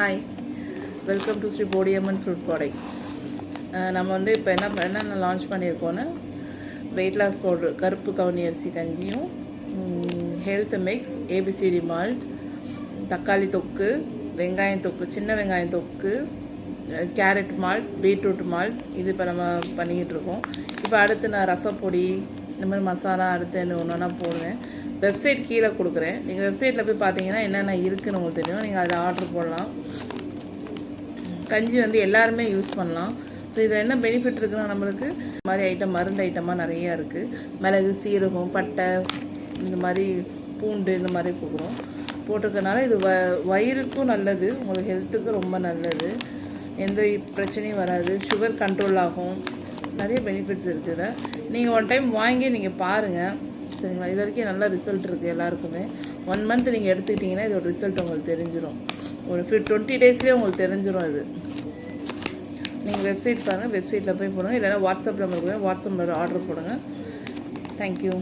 Hi, welcome to Shri Podiyamman fruit products. நம்ம வந்து இப்போ என்னென்ன லான்ச் பண்ணியிருக்கோன்னா, வெயிட் லாஸ் பவுட்ரு, கருப்பு கவுனி அரிசி கஞ்சியும், ஹெல்த் மிக்ஸ், ஏபிசிடி மால்ட், தக்காளி தொக்கு, வெங்காயம் தொக்கு, சின்ன வெங்காயம் தொக்கு, கேரட் மால்ட், பீட்ரூட் மால்ட், இது இப்போ நம்ம பண்ணிக்கிட்டு இருக்கோம். இப்போ அடுத்து நான் ரசப்பொடி, இந்த மாதிரி மசாலா அடுத்து ஒன்று ஒன்றா போடுவேன். வெப்சைட் கீழே கொடுக்குறேன். நீங்கள் வெப்சைட்டில் போய் பார்த்தீங்கன்னா என்னென்ன இருக்குதுன்னு உங்களுக்கு தெரியும். நீங்கள் அதை ஆர்டர் போடலாம். கஞ்சி வந்து எல்லாருமே யூஸ் பண்ணலாம். ஸோ இதில் என்ன பெனிஃபிட் இருக்குன்னா, நம்மளுக்கு இந்த மாதிரி ஐட்டம், மருந்து ஐட்டமாக நிறையா இருக்குது. மிளகு, சீரகம், பட்டை, இந்த மாதிரி பூண்டு, இந்த மாதிரி போட்டிருக்கனால இது வயிறுக்கும் நல்லது, உங்களுக்கு ஹெல்த்துக்கும் ரொம்ப நல்லது, எந்த பிரச்சனையும் வராது, சுகர் கண்ட்ரோல் ஆகும், நிறைய பெனிஃபிட்ஸ் இருக்குது. நீங்கள் ஒன் டைம் வாங்கி நீங்கள் பாருங்கள், சரிங்களா? இது வரைக்கும் நல்ல ரிசல்ட் இருக்குது எல்லாருக்குமே. 1 மந்த் நீங்கள் எடுத்துக்கிட்டிங்கன்னா இதோட ரிசல்ட் உங்களுக்கு தெரிஞ்சிடும். ஒரு 20 டேஸ்லேயே உங்களுக்கு தெரிஞ்சிடும். இது நீங்கள் வெப்சைட் பாருங்கள், வெப்சைட்டில் போய் போடுங்க, இல்லைனா வாட்ஸ்அப் நம்பருக்கு வாட்ஸ்அப் நம்பர் ஆர்டர் போடுங்க. தேங்க்யூ.